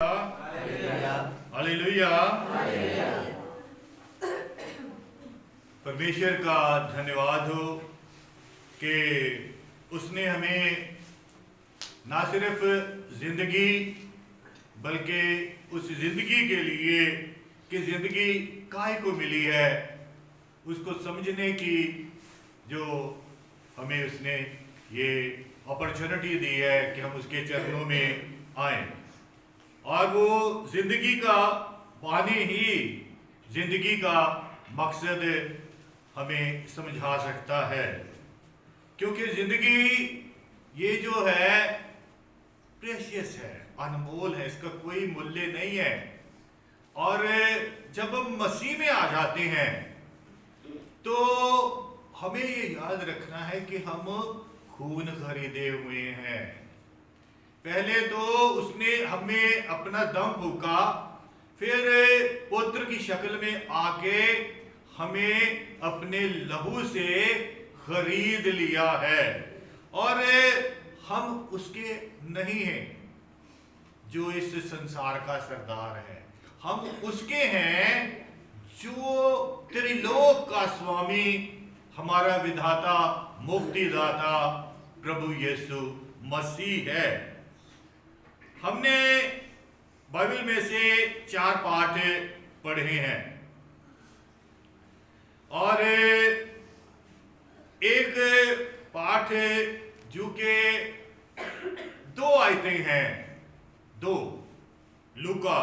Hallelujah. परमेश्वर का धन्यवाद हो कि उसने हमें ना सिर्फ जिंदगी बल्कि उस जिंदगी के लिए कि जिंदगी काहे को मिली है उसको समझने की जो हमें उसने ये अपॉर्चुनिटी दी है कि हम उसके चरणों में आए और वो जिंदगी का पानी ही जिंदगी का मकसद हमें समझा सकता है, क्योंकि जिंदगी ये जो है प्रेशियस है, अनमोल है, इसका कोई मूल्य नहीं है। और जब हम मसीह में आ जाते हैं तो हमें ये याद रखना है कि हम खून खरीदे हुए हैं। पहले तो उसने हमें अपना दम फूका, फिर पुत्र की शक्ल में आके हमें अपने लहू से खरीद लिया है और हम उसके नहीं हैं जो इस संसार का सरदार है, हम उसके हैं जो त्रिलोक का स्वामी, हमारा विधाता, मुक्तिदाता प्रभु यीशु मसीह है। हमने बाइबल में से 4 पाठ पढ़े हैं और एक पाठ जो कि 2 आयतें हैं, 2 लूका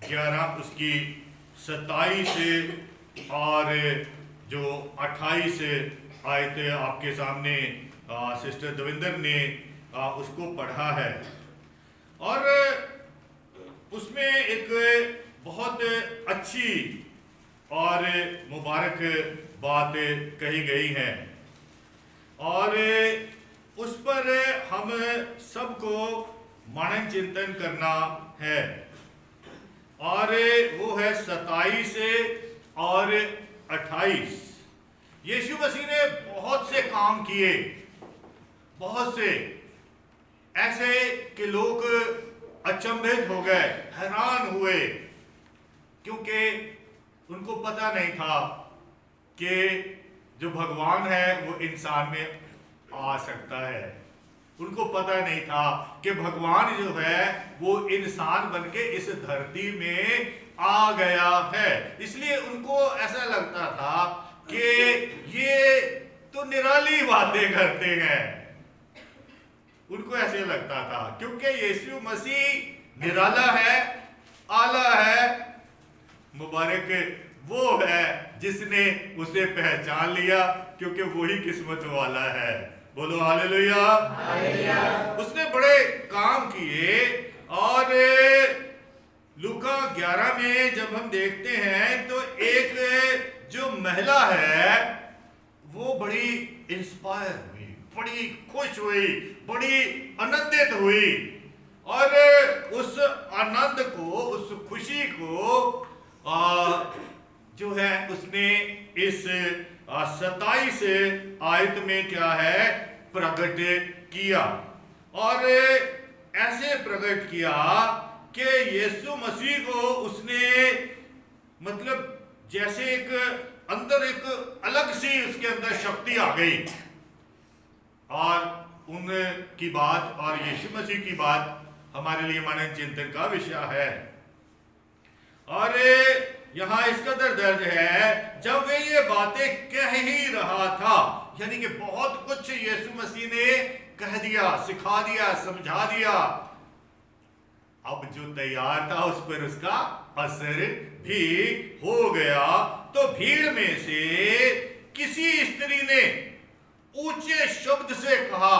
11 उसकी 27 और जो 28 आयतें आपके सामने सिस्टर दविंदर ने उसको पढ़ा है और उसमें एक बहुत अच्छी और मुबारक बात कही गई है और उस पर हम सबको मनन चिंतन करना है और वो है 27 और 28। यीशु मसीह ने बहुत से काम किए, बहुत से ऐसे कि लोग अचंभित हो गए, हैरान हुए, क्योंकि उनको पता नहीं था कि जो भगवान है वो इंसान में आ सकता है। उनको पता नहीं था कि भगवान जो है वो इंसान बनके इस धरती में आ गया है। इसलिए उनको ऐसा लगता था कि ये तो निराली बातें करते हैं, उनको ऐसे लगता था, क्योंकि यीशु मसीह निराला है, आला है, मुबारक वो है जिसने उसे पहचान लिया, क्योंकि वही किस्मत वाला है। बोलो हालेलुया। उसने बड़े काम किए और लूका 11 में जब हम देखते हैं तो एक जो महिला है वो बड़ी इंस्पायर हुई, बड़ी खुश हुई, बड़ी आनंदित हुई और उस आनंद को, उस खुशी को जो है उसने इस 27 आयत में क्या है प्रकट किया और ऐसे प्रकट किया कि यीशु मसीह को उसने मतलब जैसे एक अंदर एक अलग सी उसके अंदर शक्ति आ गई और उनकी बात और यीशु मसीह की बात हमारे लिए मनन चिंतन का विषय है। और यहां इस कदर दर्ज है, जब वे ये बातें कह ही रहा था, यानी कि बहुत कुछ यीशु मसीह ने कह दिया, सिखा दिया, समझा दिया, अब जो तैयार था उस पर उसका असर भी हो गया। तो भीड़ में से किसी स्त्री ने ऊंचे शब्द से कहा,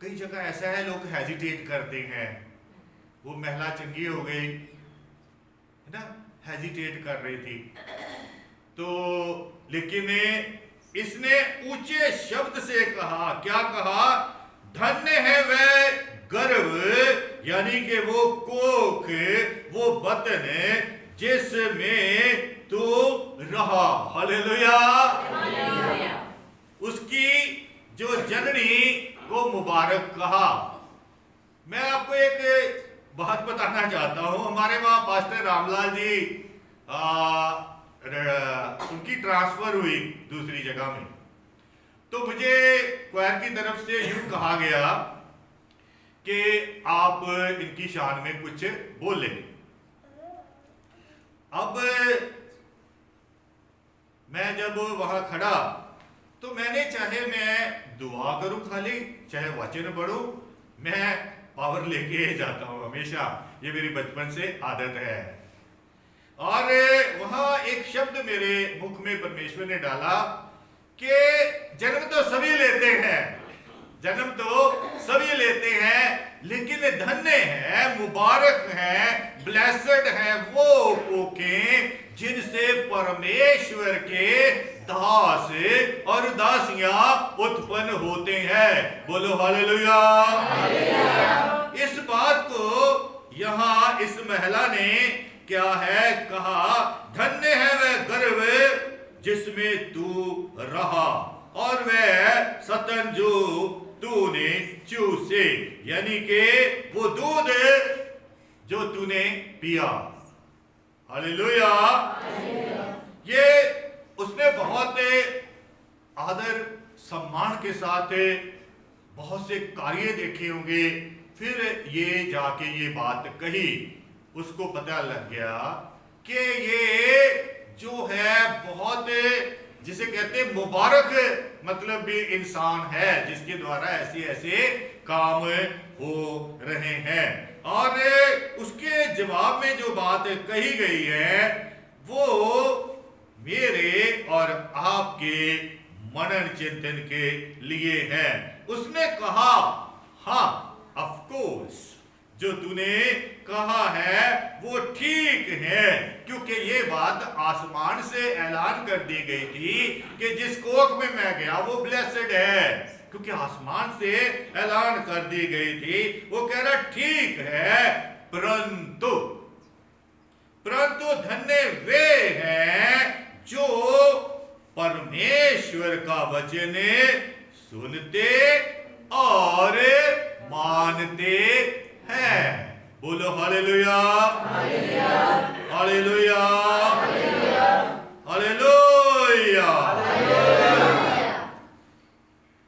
कई जगह ऐसा है लोग हेजिटेट करते हैं, वो महिला चंगी हो गई है ना, हेजिटेट कर रही थी, तो लेकिन इसने ऊंचे शब्द से कहा, क्या कहा, धन्य है वह गर्भ, यानी कि वो कोख, वो बतन जिसमें तू रहा। हालेलुया। उसकी जो जननी को मुबारक कहा। मैं आपको एक बताना चाहता हूं, हमारे वहां पास्टर रामलाल जी उनकी ट्रांसफर हुई दूसरी जगह में, तो मुझे क्वायर की तरफ से यूं कहा गया कि आप इनकी शान में कुछ बोले। अब मैं जब वहां खड़ा तो मैंने, चाहे मैं दुआ करूं खाली, चाहे वचन पढ़ूं, मैं पावर लेके जाता हूं हमेशा, ये मेरी बचपन से आदत है। और वहां एक शब्द मेरे मुख में परमेश्वर ने डाला कि जन्म तो सभी लेते हैं, जन्म तो सभी लेते हैं, लेकिन धन्य है, मुबारक है, ब्लेस्ड है वो कोके जिनसे परमेश्वर के दास और दासियां उत्पन्न होते हैं। बोलो हालेलुया। इस बात को यहां इस महिला ने क्या है कहा, धन्य है वह गर्भ जिसमें तू रहा और वह स्तन जो तूने चूसे, यानी कि वो दूध जो तूने पिया। हालेलुया। ये उसने बहुत आदर सम्मान के साथ बहुत से कार्य देखे होंगे, फिर ये जाके ये बात कही, उसको पता लग गया कि ये जो है बहुत, जिसे कहते हैं मुबारक मतलब भी इंसान है, जिसके द्वारा ऐसे ऐसे काम हो रहे हैं। और उसके जवाब में जो बात कही गई है वो मेरे और आपके मनन चिंतन के लिए है। उसने कहा, हाँ ऑफ कोर्स जो तूने कहा है वो ठीक है, क्योंकि ये बात आसमान से ऐलान कर दी गई थी कि जिस कोख में मैं गया वो ब्लेस्ड है, क्योंकि आसमान से ऐलान कर दी गई थी। वो कह रहा ठीक है, परंतु धन्य वे हैं जो परमेश्वर का वचन सुनते और मानते हैं। बोलो हालेलुया, हालेलुया, हालेलुया।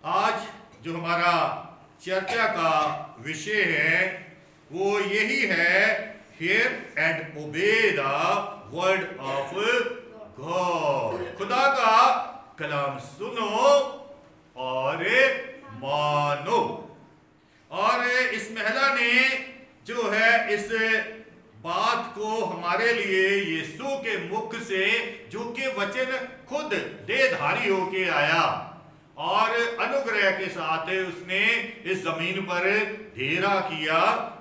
आज जो हमारा चर्चा का विषय है वो यही है, here and obey the word of God. खुदा का कलाम सुनो और मानो। और इस महिला ने जो है इस बात को हमारे लिए यीशु के मुख से, जो कि वचन खुद देहधारी होके आया और अनुग्रह के साथ उसने इस जमीन पर डेरा किया,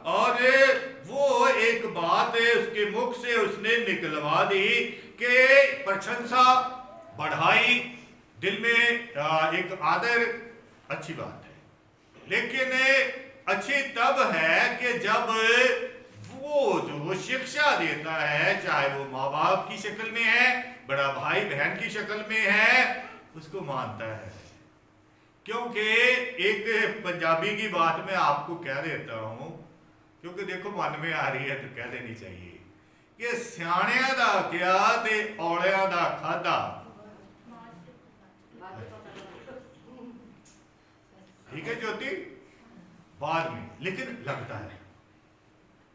और वो एक बात उसके मुख से उसने निकलवा दी कि प्रशंसा बढ़ाई, दिल में एक आदर, अच्छी बात है, लेकिन अच्छी तब है कि जब वो जो शिक्षा देता है, चाहे वो माँ बाप की शक्ल में है, बड़ा भाई बहन की शक्ल में है, उसको मानता है। क्योंकि एक पंजाबी की बात मैं आपको कह देता हूं, क्योंकि देखो मन में आ रही है तो कह देनी चाहिए कि सियाणिया दा क्या ते औलिया दा खादा। ठीक है ज्योति, बाद में, लेकिन लगता है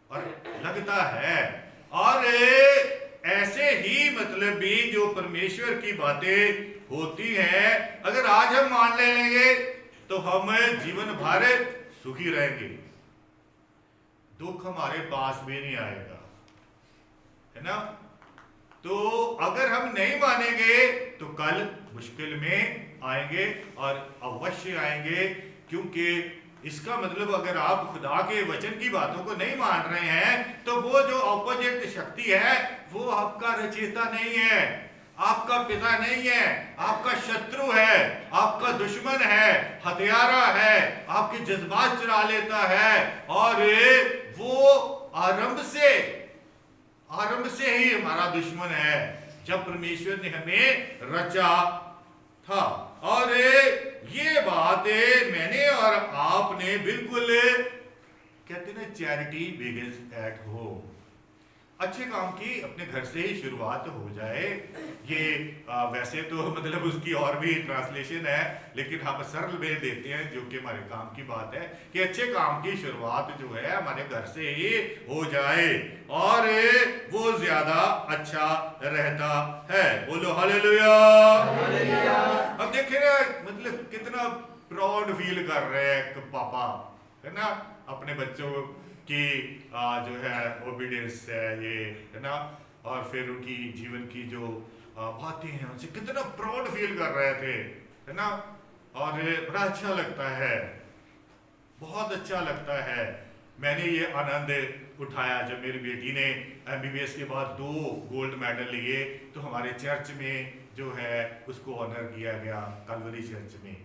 और लगता है। और ऐसे ही मतलब भी जो परमेश्वर की बातें होती हैं, अगर आज हम मान ले लेंगे तो हम जीवन भर सुखी रहेंगे, दुख हमारे पास भी नहीं आएगा, है ना। तो अगर हम नहीं मानेंगे तो कल मुश्किल में आएंगे, और अवश्य आएंगे, क्योंकि इसका मतलब अगर आप खुदा के वचन की बातों को नहीं मान रहे हैं तो वो जो ऑपोजिट शक्ति है वो आपका रचयिता नहीं है, आपका पिता नहीं है, आपका शत्रु है, आपका दुश्मन है, हत्यारा है, आपके जज्बात चुरा लेता है, और वो आरंभ से ही हमारा दुश्मन है, जब परमेश्वर ने हमें रचा था। और ये बात मैंने और आपने बिल्कुल कहते ना चैरिटी बिगिंस एट होम। अच्छे काम की अपने घर से ही शुरुआत हो जाए। ये वैसे तो मतलब उसकी और भी ट्रांसलेशन है, लेकिन हम सरल में देते हैं जो कि हमारे काम की बात है कि अच्छे काम की शुरुआत जो है हमारे घर से ही हो जाए और वो ज्यादा अच्छा रहता है। बोलो हालेलुया। अब देखिए ना, मतलब कितना प्राउड फील कर रहे हैं पापा, है ना, अपने बच्चों की जो है ओबीडियंस है ये, है ना, और फिर उनकी जीवन की जो बातें हैं उनसे कितना प्राउड फील कर रहे थे, है ना, और बड़ा अच्छा लगता है, बहुत अच्छा लगता है। मैंने ये आनंद उठाया जब मेरी बेटी ने MBBS के बाद 2 गोल्ड मेडल लिए, तो हमारे चर्च में जो है उसको ऑनर किया गया कलवरी चर्च में,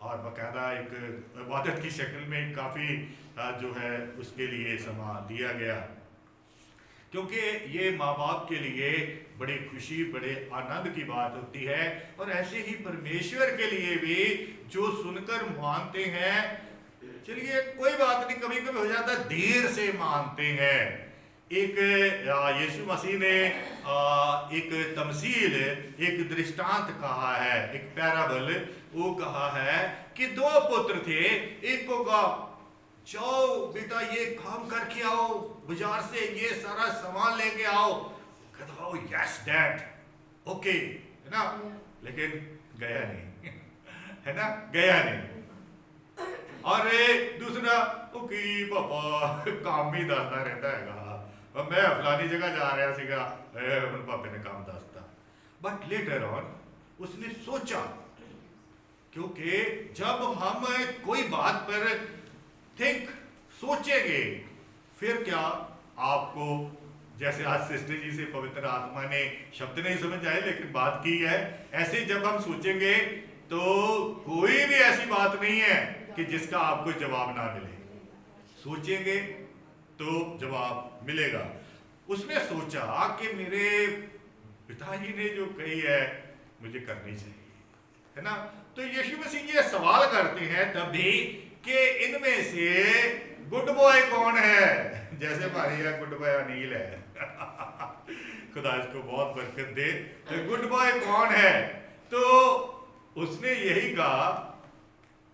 और बाकायदा एक इबादत की शक्ल में काफ़ी जो है उसके लिए समा दिया गया, क्योंकि ये माँ बाप के लिए बड़ी खुशी बड़े आनंद की बात होती है। और ऐसे ही परमेश्वर के लिए भी जो सुनकर मानते हैं, चलिए कोई बात नहीं, कभी कभी हो जाता है देर से मानते हैं। एक यीशु मसीह ने एक तमसील, एक दृष्टांत कहा है, एक पैराबल वो कहा है कि 2 पुत्र थे। एक को कहा जाओ बेटा ये काम करके आओ, बाजार से ये सारा सामान लेके आओ। कहता हो यस डैड, ओके, है ना, लेकिन गया नहीं है ना, गया नहीं। और दूसरा ओके पापा काम ही दसदा रहता है, मैं फलानी जगह जा रहा सीगा, पापे ने काम दसता। बट लेटर ऑन उसने सोचा, क्योंकि जब हम कोई बात पर थिंक सोचेंगे, फिर क्या आपको, जैसे आज सिस्टर जी से पवित्र आत्मा ने शब्द नहीं समझ आए लेकिन बात की है, ऐसे जब हम सोचेंगे तो कोई भी ऐसी बात नहीं है कि जिसका आपको जवाब ना मिले। सोचेंगे तो जवाब मिलेगा। उसने सोचा कि मेरे पिताजी ने जो कही है मुझे करनी चाहिए, है ना। तो यीशु मसीह ये सवाल करते हैं तभी कि इनमें से गुड बॉय कौन है। जैसे हमारी गुड बॉय अनिल है खुदा इसको बहुत बरकत दे। तो गुड बॉय कौन है? तो उसने यही कहा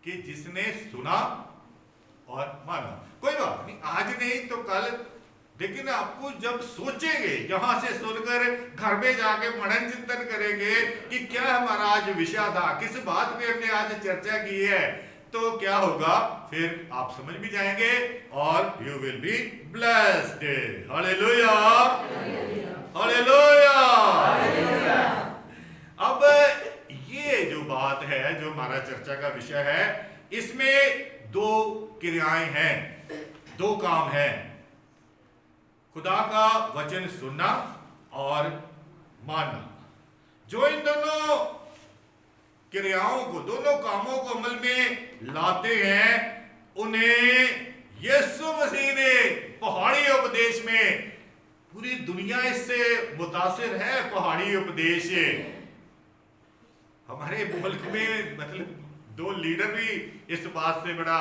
कि जिसने सुना और माना। कोई बात नहीं, आज नहीं तो कल, लेकिन आपको जब सोचेंगे, यहां से सुनकर घर में जाके मनन चिंतन करेंगे कि क्या हमारा आज विषय था, किस बात पे हमने आज चर्चा की है, तो क्या होगा, फिर आप समझ भी जाएंगे और you will be blessed. Hallelujah, hallelujah. अब ये जो बात है, जो हमारा चर्चा का विषय है, इसमें 2 क्रियाएं हैं, 2 काम हैं। खुदा का वचन सुनना और मानना। जो इन दोनों क्रियाओं को, दोनों कामों को अमल में लाते हैं, उन्हें यीशु मसीह ने पहाड़ी उपदेश में, पूरी दुनिया इससे मुतासिर है। पहाड़ी उपदेश हमारे मुल्क में मतलब 2 लीडर भी इस बात से बड़ा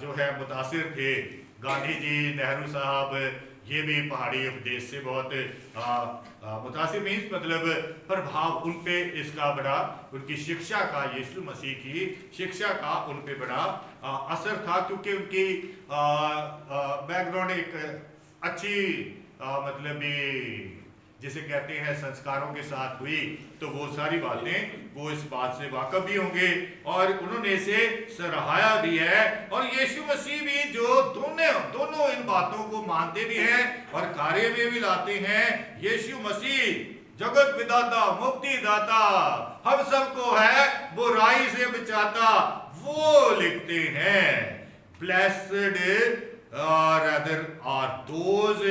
जो है मुतासिर थे, गांधी जी, नेहरू साहब, ये भी पहाड़ी उपदेश से बहुत मुतासिर मीन्स मतलब प्रभाव उन पे इसका बड़ा, उनकी शिक्षा का, यीशु मसीह की शिक्षा का उन पे बड़ा असर था, क्योंकि उनकी बैकग्राउंड एक अच्छी मतलब जिसे कहते हैं संस्कारों के साथ हुई, तो वो सारी बातें वो इस बात से वाकफ भी होंगे और उन्होंने इसे सराहाया भी है। और यीशु मसीह भी जो दोनों इन बातों को मानते भी हैं और कार्य में भी लाते हैं। यीशु मसीह जगत विधाता, मुक्ति दाता, हम सबको है बुराई से बचाता, वो लिखते हैं blessed rather are those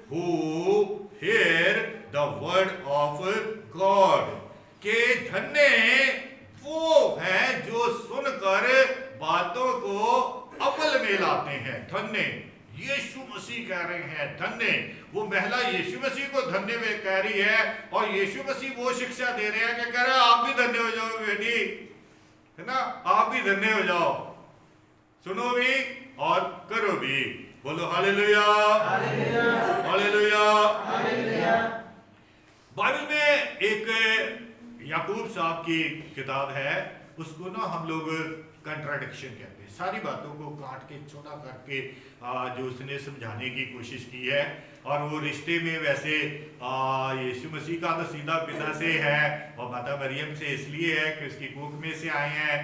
who hear the word of God, के धन्य वो हैं जो सुनकर बातों को अमल में लाते हैं। धन्य यीशु मसीह कह रहे हैं, धन्य वो महिला यीशु मसीह को धन्य में कह रही है, और यीशु मसीह वो शिक्षा दे रहे हैं कि कह रहे हैं आप भी धन्य हो जाओ बेटी, है ना, आप भी धन्य हो जाओ। सुनो भी और करो भी। बोलो हालेलुया, हालेलुया। बाइबल में एक याकूब साहब की किताब है, उसको ना हम लोग कंट्राडिक्शन कहते हैं। सारी बातों को काट के छोटा करके जो उसने समझाने की कोशिश की है। और वो रिश्ते में वैसे यीशु मसीह का तो सीधा पिता से है और माता मरियम से इसलिए है कि उसकी कोख में से आए हैं,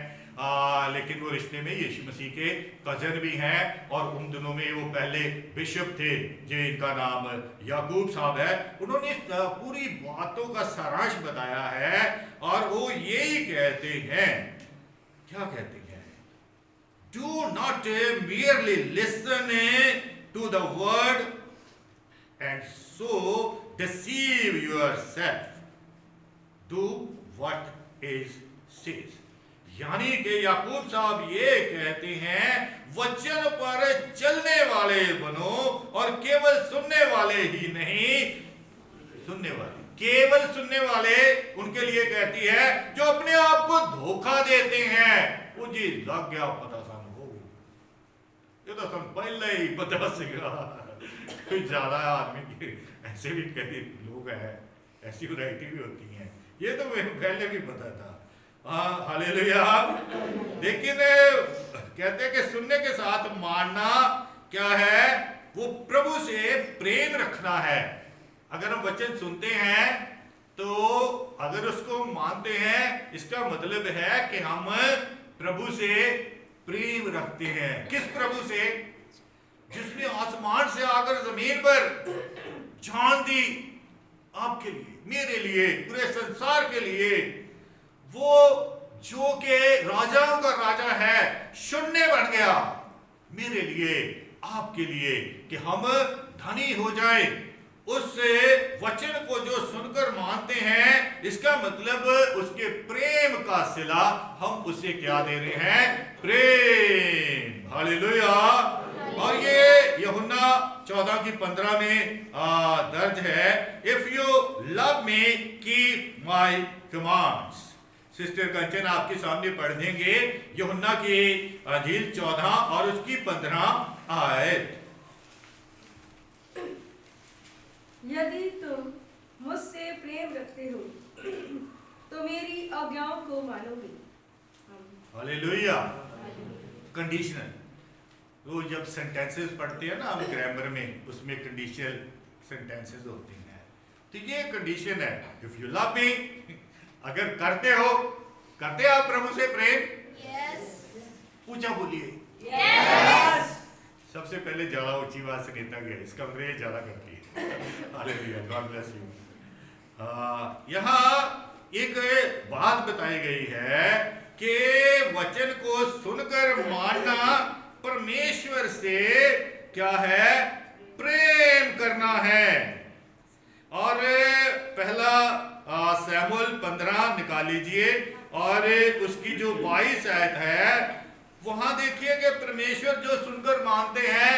लेकिन वो रिश्ते में यीशु मसीह के कजन भी हैं। और उन दिनों में वो पहले बिशप थे, जो इनका नाम याकूब साहब है। उन्होंने पूरी बातों का सारांश बताया है और वो यही कहते हैं, क्या कहते हैं? Do not merely listen to the word and so deceive yourself. Do what is said. यानी कि याकूब साहब ये कहते हैं, वचन पर चलने वाले बनो और केवल सुनने वाले ही नहीं, सुनने वाले, केवल सुनने वाले उनके लिए कहती है जो अपने आप को धोखा देते हैं। वो जी लग गया पता सानू, ये तो सन पहले ही पता सीखा। कोई ज्यादा आदमी के ऐसे भी कई लोग हैं, ऐसी वैरायटी भी होती हैं, ये तो मुझे पहले भी पता था। हालेलुया। लेकिन कहते हैं कि सुनने के साथ मानना क्या है? वो प्रभु से प्रेम रखना है। अगर हम वचन सुनते हैं तो अगर उसको मानते हैं, इसका मतलब है कि हम प्रभु से प्रेम रखते हैं। किस प्रभु से? जिसने आसमान से आकर जमीन पर जान दी आपके लिए, मेरे लिए, पूरे संसार के लिए। वो जो के राजाओं का राजा है, शून्य बन गया मेरे लिए, आपके लिए, कि हम धनी हो जाए। उस वचन को जो सुनकर मानते हैं, इसका मतलब उसके प्रेम का सिला हम उसे क्या दे रहे हैं? प्रेम। हालेलुया। और ये यूहन्ना 14:15 में दर्ज है, if you love me keep my commands. Sister Kanchan आपके सामने पढ़ देंगे यूहन्ना की अंजील 14 और उसकी 15 आयत। यदि तुम मुझसे प्रेम रखते हो तो मेरी आज्ञाओं को मानोगे। हालेलुया। कंडीशनल। वो जब सेंटेंसेस पढ़ते हैं ना हम ग्रामर में, उसमें कंडीशनल सेंटेंसेस होते हैं। तो ये कंडीशन है, इफ यू लव मी, अगर करते हो, करते आप प्रभु से प्रेम? यस। पूछा बोलिए। यस। सबसे पहले ज्यादा ऊंची बात से नेता गया, इसका अंग्रेज ज्यादा करती है। Hallelujah, God bless you. यहाँ एक बात बताई गई है कि वचन को सुनकर मानना परमेश्वर से क्या है? प्रेम करना है। और पहला सैमुएल 15 निकाल लीजिए और उसकी जो 22 आयत है, वहां देखिए कि परमेश्वर जो सुनकर मानते हैं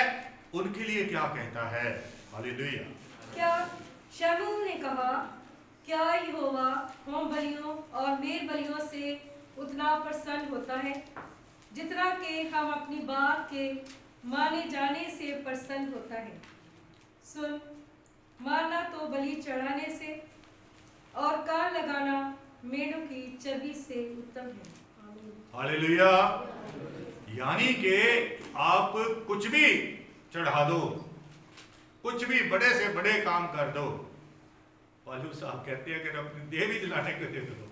उनके लिए क्या कहता है। हालेलुया। क्या शमूएल ने कहा, क्या यहोवा होम बलियों और मेल बलियों से उतना प्रसन्न होता है जितना कि हम अपनी बात के माने जाने से प्रसन्न होता है। सुन, मानना तो बलि चढ़ाने से और कान लगाना मेढ़ों की चर्बी से उत्तम है। हालेलुया। यानी कि आप कुछ भी चढ़ा दो, कुछ भी बड़े से बड़े काम कर दो। पालू साहब कहते हैं अगर अपनी देह भी जलाने को दे दो,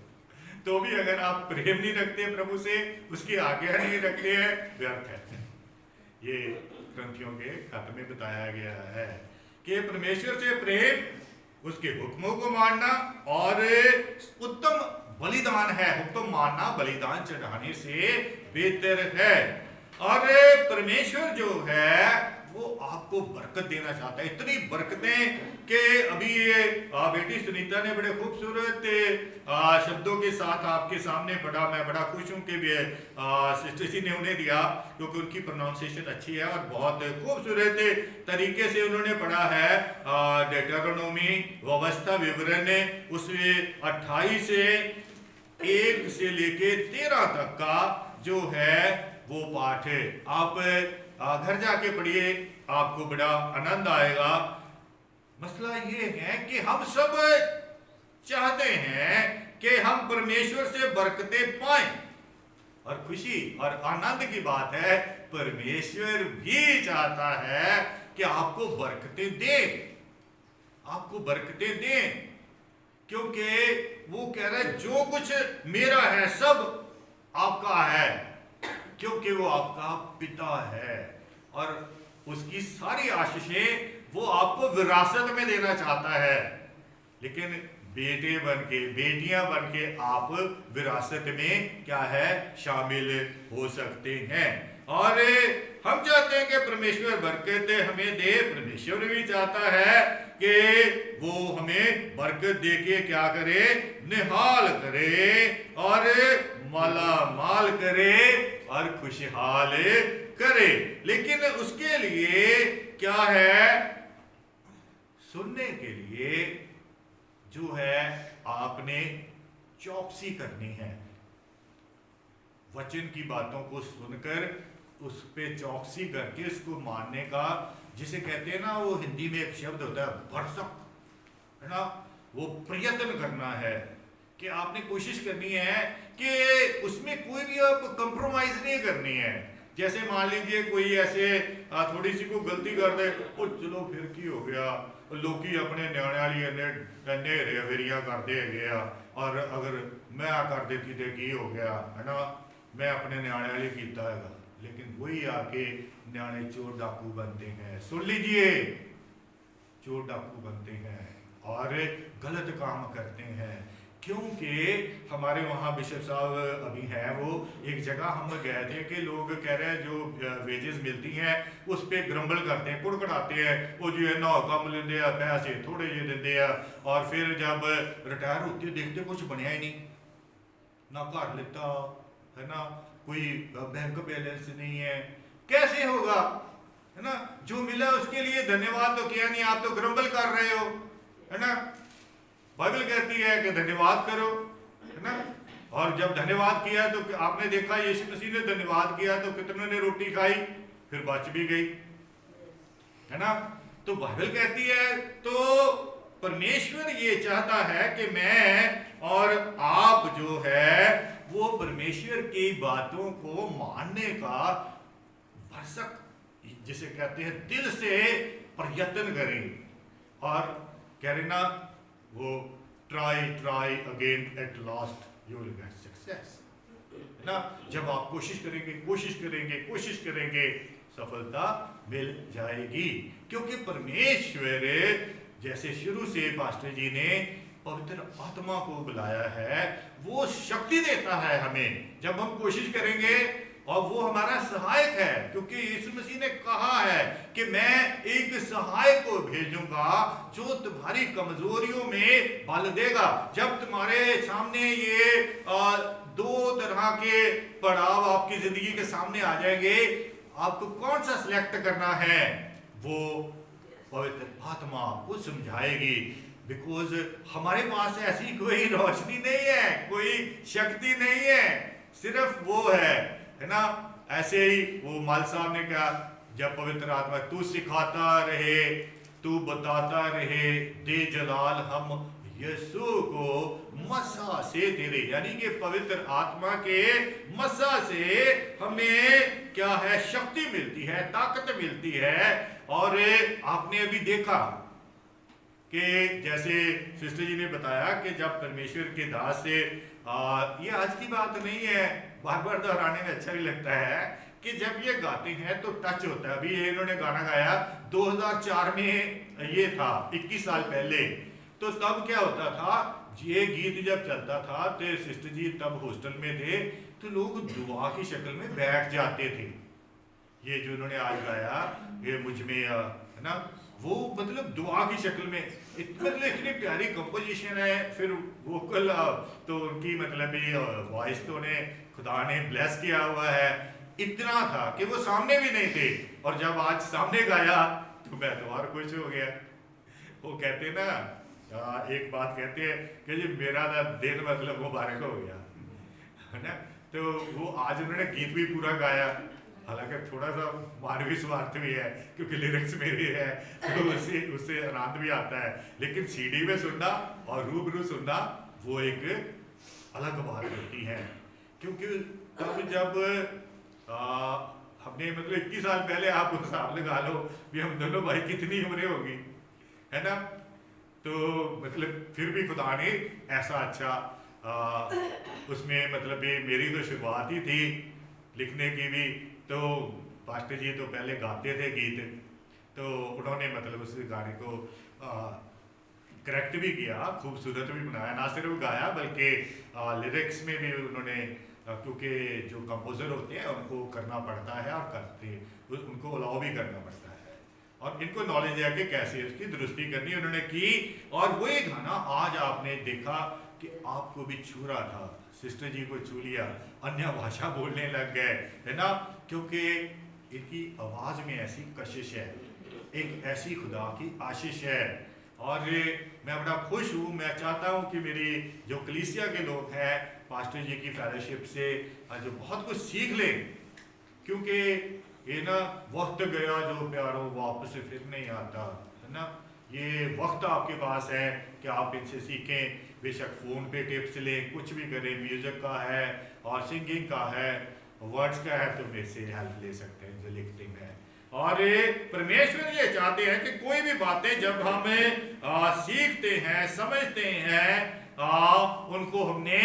तो भी अगर आप प्रेम नहीं रखते प्रभु से, उसकी आज्ञा नहीं रखते हैं, व्यर्थ है। ये ग्रंथियों के खत में बताया गया है कि परमेश्वर से प्रेम, उसके हुक्मों को मानना और उत्तम बलिदान है। हुक्म मानना बलिदान चढ़ाने से बेहतर है। और परमेश्वर जो है वो आपको बरकत देना चाहता है, इतनी बरकतें कि अभी ये बेटी सुनीता ने बड़े खूबसूरत शब्दों के साथ आपके सामने पढ़ा। मैं बड़ा खुश हूँ कि सिस्टर जी ने उन्हें दिया, क्योंकि उनकी प्रोनाउंसिएशन अच्छी है और बहुत खूबसूरत तरीके से उन्होंने पढ़ा है। डेट्रोनोमी व्यवस्था विवरण उसमें 28 से 1 से लेके 13 तक का जो है वो पाठ है। आप घर जाके पढ़िए, आपको बड़ा आनंद आएगा। मसला ये है कि हम सब चाहते हैं कि हम परमेश्वर से बरकतें पाएं, और खुशी और आनंद की बात है परमेश्वर भी चाहता है कि आपको बरकतें दे, आपको बरकतें दे, क्योंकि वो कह रहा है जो कुछ मेरा है सब आपका है, क्योंकि वो आपका पिता है और उसकी सारी आशीषें वो आपको विरासत में देना चाहता है। लेकिन बेटे बनके, बेटियां बनके आप विरासत में क्या है, शामिल हो सकते हैं। और हम चाहते हैं कि परमेश्वर बरकत हमें दे, परमेश्वर भी चाहता है कि वो हमें बरकत देके क्या करे, निहाल करे और माला माल करे और खुशहाल करे। लेकिन उसके लिए क्या है, सुनने के लिए जो है आपने चौकसी करनी है। वचन की बातों को सुनकर उस पे चौकसी करके उसको मानने का, जिसे कहते हैं ना, वो हिंदी में एक शब्द होता है भरसक, है ना, वो प्रयत्न करना है कि आपने कोशिश करनी है कि उसमें कोई भी आप कंप्रोमाइज नहीं करनी है। जैसे मान लीजिए कोई ऐसे थोड़ी सी को गलती कर दे, ओ चलो फिर की हो गया, लोग अपने न्याणे वाली नेरे फेरियां करते है, और अगर मैं कर देती तो की हो गया, है ना, मैं अपने न्याणे वाली कीता है। लेकिन वही आके न्याणे चोर डाकू बनते हैं। सुन लीजिए, चोर डाकू बनते हैं और गलत काम करते हैं। क्योंकि हमारे वहाँ बिशप साहब अभी हैं, वो एक जगह हम गए थे कि लोग कह रहे हैं जो वेजेस मिलती हैं उस पर ग्रम्बल करते हैं, कुड़कड़ाते हैं, वो जो है ना कम लेंदे आ, पैसे थोड़े जे देंदे आ, और फिर जब रिटायर होते देखते कुछ बनया ही नहीं, ना घर लेता है ना, कोई बैंक बैलेंस नहीं है, कैसे होगा, है ना, जो मिला उसके लिए धन्यवाद तो किया नहीं, आप तो ग्रम्बल कर रहे हो, है ना। बाइबल कहती है कि धन्यवाद करो, है ना, और जब धन्यवाद किया तो आपने देखा यीशु मसीह ने धन्यवाद किया तो कितनों ने रोटी खाई, फिर बच भी गई, है ना। तो बाइबल कहती है, तो परमेश्वर ये चाहता है कि मैं और आप जो है वो परमेश्वर की बातों को मानने का भरसक, जिसे कहते हैं दिल से प्रयत्न करें, और कह रहे ना वो try again at last you will get success, है ना। जब आप कोशिश करेंगे सफलता मिल जाएगी, क्योंकि परमेश्वर जैसे शुरू से पास्टर जी ने पवित्र आत्मा को बुलाया है, वो शक्ति देता है हमें जब हम कोशिश करेंगे, और वो हमारा सहायक है, क्योंकि यीशु मसीह ने कहा है कि मैं एक सहायक को भेजूंगा जो तुम्हारी कमजोरियों में बल देगा। जब तुम्हारे सामने ये दो तरह के पड़ाव आपकी जिंदगी के सामने आ जाएंगे, आपको कौन सा सिलेक्ट करना है, वो पवित्र आत्मा आपको समझाएगी। बिकॉज हमारे पास ऐसी कोई रोशनी नहीं है, कोई शक्ति नहीं है, सिर्फ वो है ना। ऐसे ही वो माल साहब ने कहा, जब पवित्र आत्मा तू सिखाता रहे, तू बताता रहे, दे जलाल हम यीशु को मसा से तेरे, यानी कि पवित्र आत्मा के मसा से हमें क्या है, शक्ति मिलती है, ताकत मिलती है। और आपने अभी देखा कि जैसे सिस्टर जी ने बताया कि जब परमेश्वर के दास से ये आज की बात नहीं है, बार बार दोहराने में अच्छा भी लगता है कि जब ये गाते हैं तो टच होता है। अभी ये इन्होंने गाना गाया 2004 में, ये था 21 साल पहले, तो तब क्या होता था, ये गीत जब चलता था तो सिस्टर जी तब हॉस्टल में थे, तो लोग दुआ की शक्ल में बैठ जाते थे। ये जो उन्होंने आज गाया, ये मुझ में है ना, वो मतलब दुआ की शक्ल में, मतलब इतनी प्यारी कंपोजिशन है, फिर वोकल तो उनकी मतलब ये वॉइस तो उन्हें खुदा ने ब्लेस किया हुआ है। इतना था कि वो सामने भी नहीं थे, और जब आज सामने गाया तो मैं तो और खुश हो गया। वो कहते ना, एक बात कहते हैं कि जो मेरा दिन मतलब मुबारक हो गया, है ना। तो वो आज उन्होंने गीत भी पूरा गाया, हालांकि थोड़ा सा मानवीय स्वार्थ भी है क्योंकि लिरिक्स मेरे है तो उससे आनंद भी आता है, लेकिन सीडी में सुनना और रूबरू सुनना वो एक अलग बात होती है। क्योंकि तब जब हमने मतलब 21 साल पहले आप हिसाब लगा लो भी हम दोनों भाई कितनी उम्रें होगी, है ना, तो मतलब फिर भी खुदा ने ऐसा अच्छा उसमें मतलब ये मेरी तो शुरुआत ही थी लिखने की भी, तो पास्टर जी तो पहले गाते थे गीत, तो उन्होंने मतलब उस गाने को करेक्ट भी किया, खूबसूरत भी बनाया, ना सिर्फ गाया बल्कि लिरिक्स में भी उन्होंने, क्योंकि जो कंपोजर होते हैं उनको करना पड़ता है और करते उनको अलाउ भी करना पड़ता है और इनको नॉलेज है कि कैसे उसकी दुरुस्ती करनी, उन्होंने की। और वही गाना आज आपने देखा कि आपको भी छू रहा था, सिस्टर जी को छू लिया, अन्य भाषा बोलने लग गए, है ना, क्योंकि इनकी आवाज़ में ऐसी कशिश है, एक ऐसी खुदा की आशीष है। और मैं बड़ा खुश हूँ, मैं चाहता हूँ कि मेरी जो कलीसिया के लोग हैं पास्टर जी की फेलोशिप से जो बहुत कुछ सीख लें, क्योंकि ये ना वक्त गया जो प्यारों वापस फिर नहीं आता, है ना, ये वक्त आपके पास है कि आप इनसे सीखें, बेशक फ़ोन पे टिप्स लें, कुछ भी करें, म्यूज़िक का है और सिंगिंग का है, वर्ड्स का है, तो मेरे से हेल्प ले सकते हैं जो लिखटिंग है। और परमेश्वर ये चाहते हैं कि कोई भी बातें जब हम सीखते हैं, समझते हैं, उनको हमने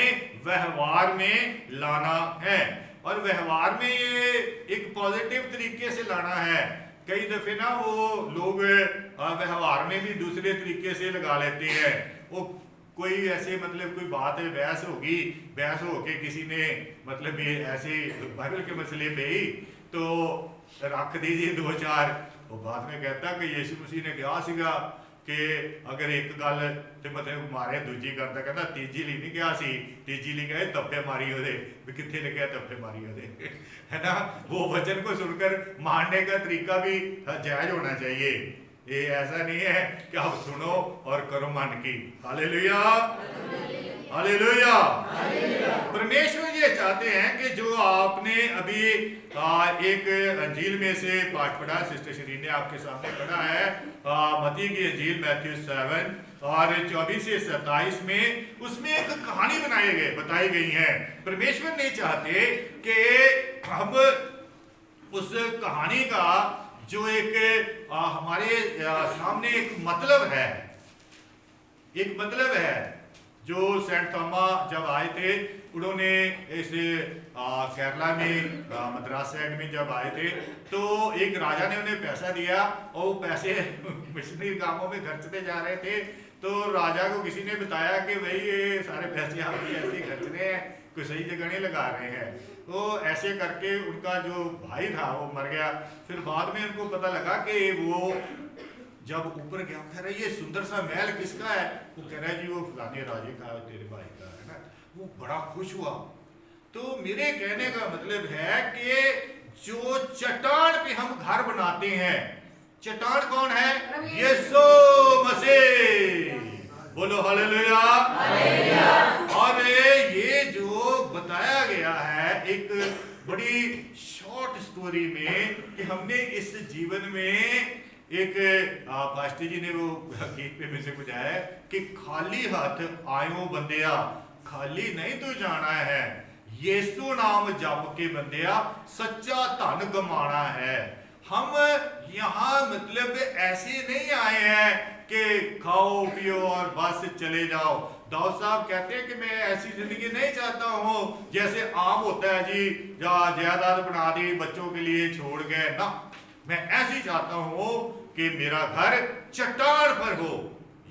व्यवहार में लाना है और व्यवहार में ये एक पॉजिटिव तरीके से लाना है। कई दफ़े ना वो लोग व्यवहार में भी दूसरे तरीके से लगा लेते हैं, वो कोई ऐसे मतलब कोई बात है, बहस होगी, बहस होके किसी ने मतलब ये ऐसे बाइबल के मसले पे ही तो रख दीजिए दो चार, वो बाद में कहता कि यीशु मसीह ने कहा सीगा कि अगर एक गल ते मतलब मारे दूजी करता, कहता तीजी ली नहीं कहा सी, तीजी ली कहे तप्पे मारी ओदे, भी कितने लिखे तप्पे मारी ओदे, है ना, वो वचन को सुनकर मानने का तरीका भी जायज होना चाहिए। ये ऐसा नहीं है कि आप सुनो और करो मन की। Hallelujah, hallelujah. परमेश्वर ये चाहते हैं कि जो आपने अभी एक अंजील में से पाठ पढ़ा, सिस्टर शरीन ने आपके सामने पढ़ा है, मत्ती की अंजील मैथ्यू 7 और 24 से 27 में, उसमें एक कहानी बताई गई है। परमेश्वर नहीं चाहते कि हम उस कहानी का जो एक हमारे सामने एक मतलब है, जो सेंट थॉमा जब आए थे, उन्होंने इस केरला में मद्रास साइड में जब आए थे, तो एक राजा ने उन्हें पैसा दिया और वो पैसे मिशनरी कामों में खर्चते जा रहे थे। तो राजा को किसी ने बताया कि भाई ये सारे पैसे आप ऐसे खर्च रहे हैं, कोई सही जगह नहीं लगा रहे हैं। तो ऐसे करके उनका जो भाई था वो मर गया। फिर बाद में उनको पता लगा कि वो जब ऊपर गया, कह रहा है ये सुंदर सा महल किसका है, वो कह रहा है जी वो फलाने राजे का, तेरे भाई का, है ना। वो बड़ा खुश हुआ। तो मेरे कहने का मतलब है कि जो चट्टान पे हम घर बनाते हैं, चट्टान कौन है? यीशु मसीह। बोलो हालेलुया। और ये जो बताया गया है एक बड़ी शॉर्ट स्टोरी में कि हमने इस जीवन में एक पास्टर जी ने वो गीत पे में से बुझाया है कि खाली हाथ आयो बंदिया, खाली नहीं तो जाना है, यीशु नाम जप के बंदिया सच्चा धन कमाना है। हम यहाँ मतलब ऐसे नहीं आए हैं कि खाओ पियो और बस चले जाओ। दाऊद साहब कहते हैं कि मैं ऐसी जिंदगी नहीं चाहता हूँ जैसे आम होता है जी, जायदाद बना दी बच्चों के लिए छोड़ गए ना। मैं ऐसी चाहता हूँ कि मेरा घर चट्टान पर हो,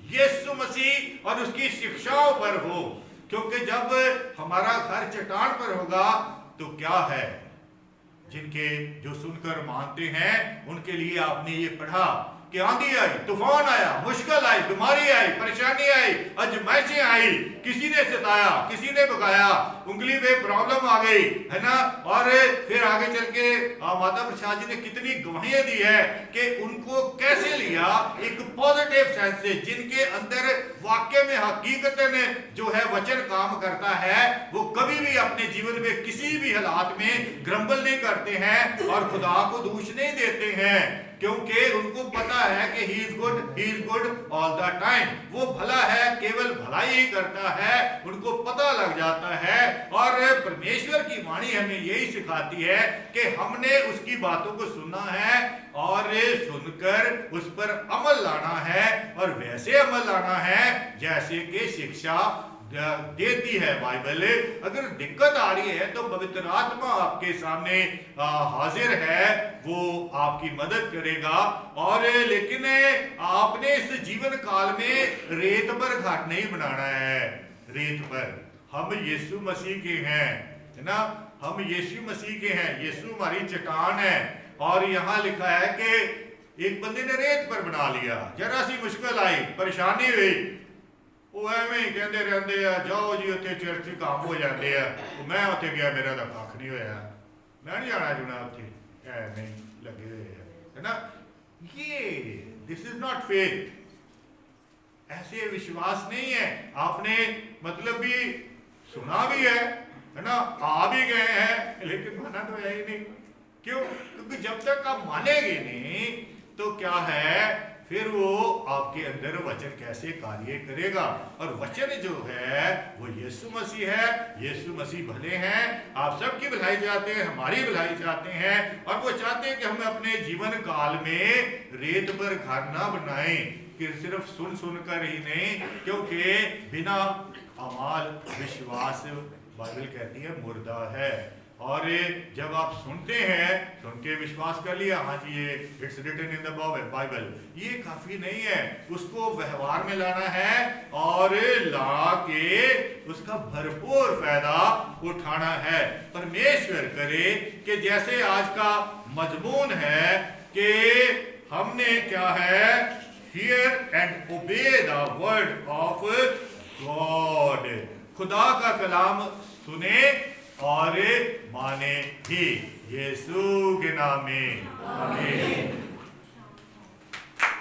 यीशु मसीह और उसकी शिक्षाओं पर हो। क्योंकि जब हमारा घर चट्टान पर होगा तो क्या है, जिनके जो सुनकर मानते हैं उनके लिए आपने ये पढ़ा कि आंधी आई, तूफान आया, मुश्किल आई, बीमारी आई, परेशानी आई, अजमाइशें आई, किसी ने सताया, किसी ने भगाया, उंगली में प्रॉब्लम आ गई, है ना। और फिर आगे चल के माता प्रसाद जी ने कितनी गवाहियां दी है कि उनको कैसे लिया एक पॉजिटिव सेंस से, जिनके अंदर वाकई में हकीकत में जो है वचन काम करता है, वो कभी भी अपने जीवन में किसी भी हालात में ग्रम्बल नहीं करते हैं और खुदा को दोष नहीं देते हैं, क्योंकि उनको पता है कि he is good all the time. वो भला है, केवल भलाई ही करता है, उनको पता लग जाता है। और परमेश्वर की वाणी हमें यही सिखाती है कि हमने उसकी बातों को सुनना है और सुनकर उस पर अमल लाना है, और वैसे अमल लाना है जैसे कि शिक्षा देती है बाइबल। अगर दिक्कत आ रही है तो पवित्र आत्मा आपके सामने हाजिर है, वो आपकी मदद करेगा। और लेकिन आपने इस जीवन काल में रेत पर घर नहीं बनाना है। रेत पर हम यीशु मसीह के हैं, है ना, हम यीशु मसीह के हैं, यीशु हमारी चट्टान है। और यहाँ लिखा है कि एक बंदे ने रेत पर बना लिया, जरा सी मुश्किल आई, परेशानी हुई, वो एवं ही कहते रहते हैं जाओ जी उत्थे चर्च काम हो जाते हैं, मैं उत्थे गया मेरा तो कख नहीं होया, मैं नहीं जाना जुना उत्थे, नहीं लगे हुए है ना। ये दिस इज नॉट फेथ, ऐसे विश्वास नहीं है। आपने मतलब भी सुना भी है ना, आ भी गए हैं, लेकिन माना तो है ही नहीं। क्यों? क्योंकि जब तक आप मानेंगे नहीं तो क्या है, फिर वो आपके अंदर वचन कैसे कार्य करेगा। और वचन जो है वो यीशु मसीह है। यीशु मसीह भले हैं, आप सबकी भलाई चाहते हैं, हमारी भलाई चाहते हैं, और वो चाहते हैं कि हम अपने जीवन काल में रेत पर घर ना बनाएं, कि सिर्फ सुन सुनकर ही नहीं, क्योंकि बिना अमाल विश्वास बाइबल कहती है मुर्दा है। और जब आप सुनते हैं, सुन के विश्वास कर लिया, हाँ जी ये it's written in the Bible, ये काफी नहीं है, उसको व्यवहार में लाना है और ला के उसका भरपूर फायदा उठाना है। परमेश्वर करे कि जैसे आज का मजमून है कि हमने क्या है, here and obey the word of God, खुदा का कलाम सुने और माने ही, यीशु के नाम में आमीन।